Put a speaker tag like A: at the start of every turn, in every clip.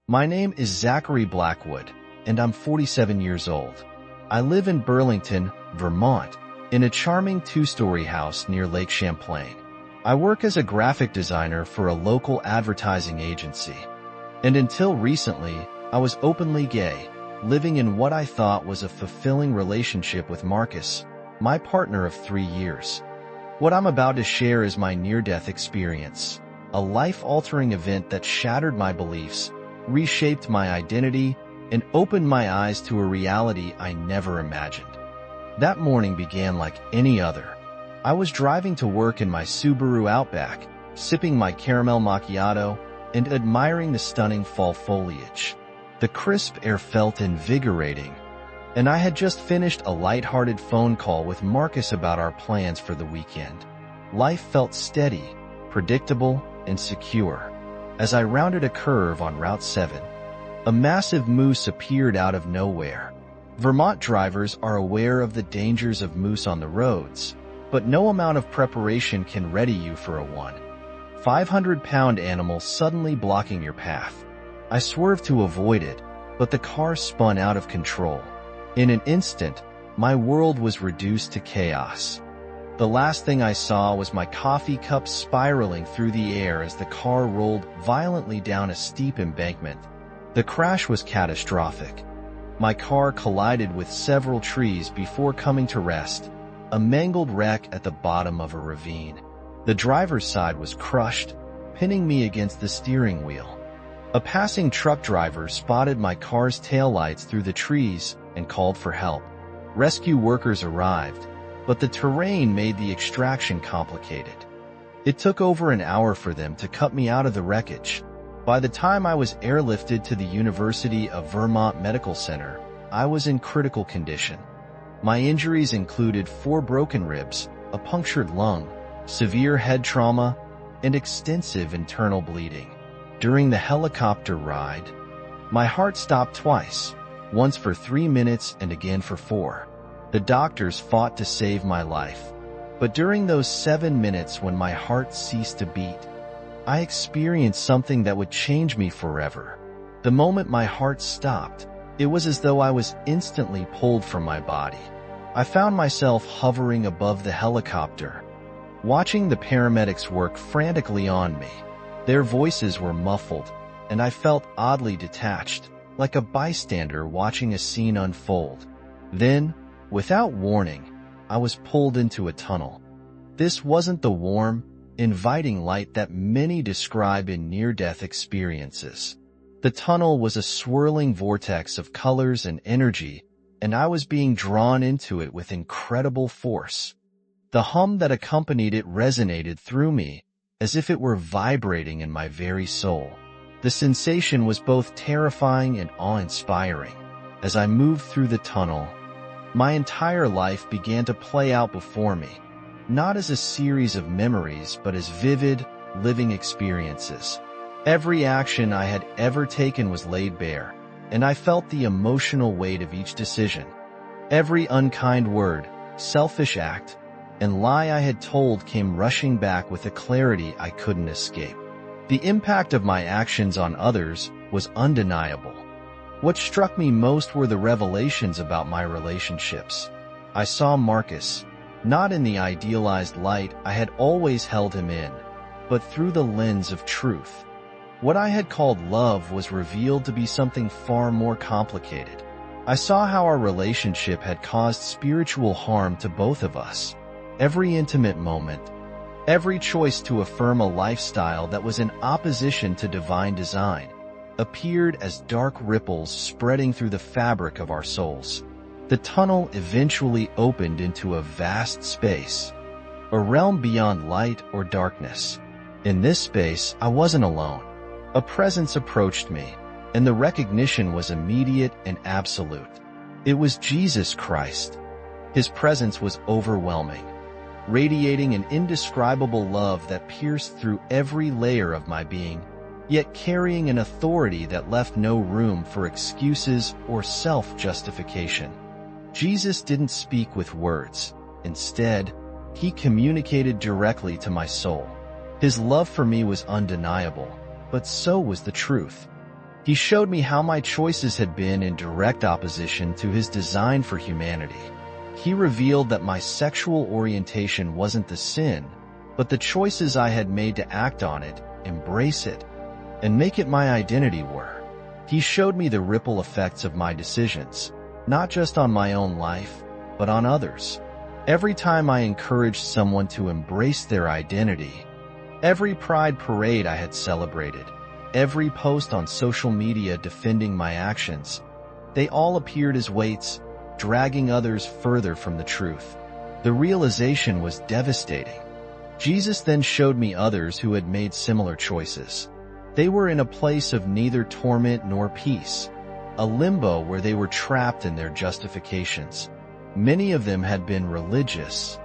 A: My name is Zachary Blackwood, and I'm 47 years old. I live in Burlington, Vermont, in a charming two-story house near Lake Champlain. I work as a graphic designer for a local advertising agency. And until recently, I was openly gay, living in what I thought was a fulfilling relationship with Marcus, my partner of 3 years. What I'm about to share is my near-death experience, a life-altering event that shattered my beliefs, reshaped my identity, and opened my eyes to a reality I never imagined. That morning began like any other. I was driving to work in my Subaru Outback, sipping my caramel macchiato, and admiring the stunning fall foliage. The crisp air felt invigorating, and I had just finished a light-hearted phone call with Marcus about our plans for the weekend. Life felt steady, predictable, and secure. As I rounded a curve on Route 7, a massive moose appeared out of nowhere. Vermont drivers are aware of the dangers of moose on the roads, but no amount of preparation can ready you for a 500-pound animal suddenly blocking your path. I swerved to avoid it, but the car spun out of control. In an instant, my world was reduced to chaos. The last thing I saw was my coffee cup spiraling through the air as the car rolled violently down a steep embankment. The crash was catastrophic. My car collided with several trees before coming to rest, a mangled wreck at the bottom of a ravine. The driver's side was crushed, pinning me against the steering wheel. A passing truck driver spotted my car's taillights through the trees and called for help. Rescue workers arrived, but the terrain made the extraction complicated. It took over an hour for them to cut me out of the wreckage. By the time I was airlifted to the University of Vermont Medical Center, I was in critical condition. My injuries included 4 broken ribs, a punctured lung, severe head trauma, and extensive internal bleeding. During the helicopter ride, my heart stopped twice, once for 3 minutes and again for 4. The doctors fought to save my life, but during those 7 minutes when my heart ceased to beat, I experienced something that would change me forever. The moment my heart stopped, it was as though I was instantly pulled from my body. I found myself hovering above the helicopter, watching the paramedics work frantically on me. Their voices were muffled, and I felt oddly detached, like a bystander watching a scene unfold. Then, without warning, I was pulled into a tunnel. This wasn't the warm, inviting light that many describe in near-death experiences. The tunnel was a swirling vortex of colors and energy, and I was being drawn into it with incredible force. The hum that accompanied it resonated through me, as if it were vibrating in my very soul. The sensation was both terrifying and awe-inspiring. As I moved through the tunnel, my entire life began to play out before me, not as a series of memories, but as vivid, living experiences. Every action I had ever taken was laid bare, and I felt the emotional weight of each decision. Every unkind word, selfish act, and lie I had told came rushing back with a clarity I couldn't escape. The impact of my actions on others was undeniable. What struck me most were the revelations about my relationships. I saw Marcus, not in the idealized light I had always held him in, but through the lens of truth. What I had called love was revealed to be something far more complicated. I saw how our relationship had caused spiritual harm to both of us. Every intimate moment, every choice to affirm a lifestyle that was in opposition to divine design, appeared as dark ripples spreading through the fabric of our souls. The tunnel eventually opened into a vast space, a realm beyond light or darkness. In this space, I wasn't alone. A presence approached me, and the recognition was immediate and absolute. It was Jesus Christ. His presence was overwhelming, radiating an indescribable love that pierced through every layer of my being, yet carrying an authority that left no room for excuses or self-justification. Jesus didn't speak with words. Instead, he communicated directly to my soul. His love for me was undeniable, but so was the truth. He showed me how my choices had been in direct opposition to his design for humanity. He revealed that my sexual orientation wasn't the sin, but the choices I had made to act on it, embrace it, and make it my identity were. He showed me the ripple effects of my decisions, not just on my own life, but on others. Every time I encouraged someone to embrace their identity, every pride parade I had celebrated, every post on social media defending my actions, they all appeared as weights, dragging others further from the truth. The realization was devastating. Jesus then showed me others who had made similar choices. They were in a place of neither torment nor peace, a limbo where they were trapped in their justifications. Many of them had been religious,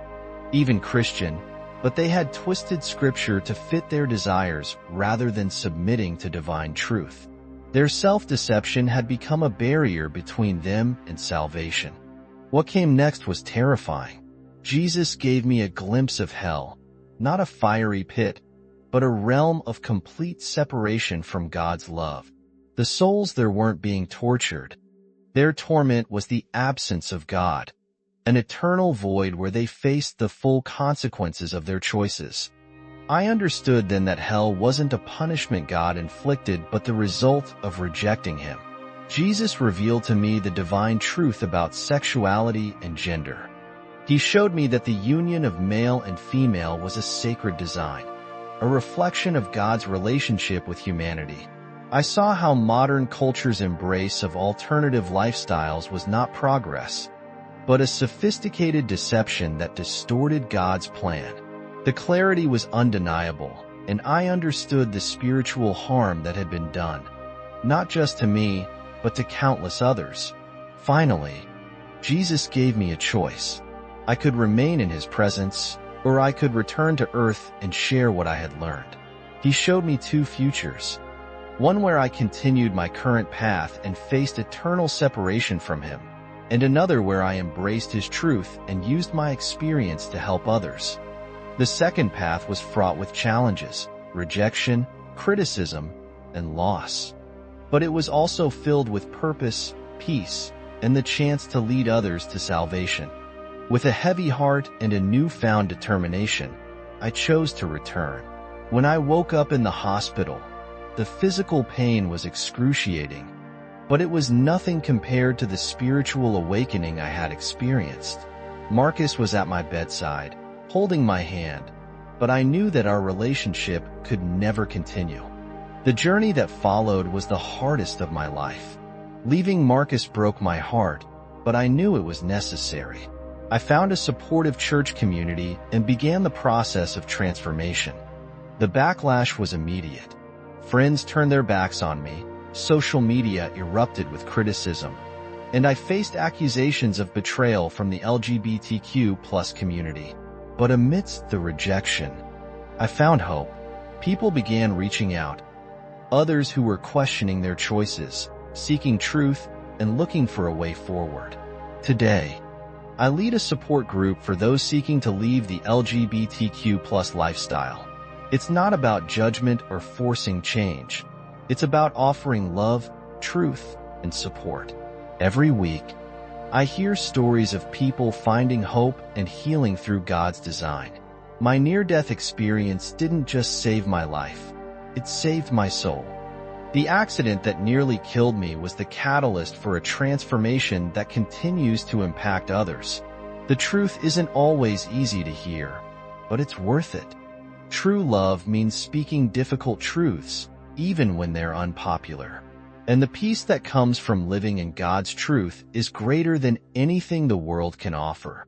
A: even Christian, but they had twisted scripture to fit their desires rather than submitting to divine truth. Their self-deception had become a barrier between them and salvation. What came next was terrifying. Jesus gave me a glimpse of hell, not a fiery pit, but a realm of complete separation from God's love. The souls there weren't being tortured. Their torment was the absence of God, an eternal void where they faced the full consequences of their choices. I understood then that hell wasn't a punishment God inflicted, but the result of rejecting him. Jesus revealed to me the divine truth about sexuality and gender. He showed me that the union of male and female was a sacred design, a reflection of God's relationship with humanity. I saw how modern culture's embrace of alternative lifestyles was not progress, but a sophisticated deception that distorted God's plan. The clarity was undeniable, and I understood the spiritual harm that had been done, not just to me, but to countless others. Finally, Jesus gave me a choice. I could remain in his presence, or I could return to earth and share what I had learned. He showed me two futures, one where I continued my current path and faced eternal separation from him, and another where I embraced his truth and used my experience to help others. The second path was fraught with challenges, rejection, criticism, and loss. But it was also filled with purpose, peace, and the chance to lead others to salvation. With a heavy heart and a newfound determination, I chose to return. When I woke up in the hospital, the physical pain was excruciating, but it was nothing compared to the spiritual awakening I had experienced. Marcus was at my bedside, holding my hand, but I knew that our relationship could never continue. The journey that followed was the hardest of my life. Leaving Marcus broke my heart, but I knew it was necessary. I found a supportive church community and began the process of transformation. The backlash was immediate. Friends turned their backs on me, social media erupted with criticism, and I faced accusations of betrayal from the LGBTQ+ community. But amidst the rejection, I found hope. People began reaching out, others who were questioning their choices, seeking truth, and looking for a way forward. Today, I lead a support group for those seeking to leave the LGBTQ+ lifestyle. It's not about judgment or forcing change. It's about offering love, truth, and support. Every week, I hear stories of people finding hope and healing through God's design. My near-death experience didn't just save my life, it saved my soul. The accident that nearly killed me was the catalyst for a transformation that continues to impact others. The truth isn't always easy to hear, but it's worth it. True love means speaking difficult truths, even when they're unpopular. And the peace that comes from living in God's truth is greater than anything the world can offer.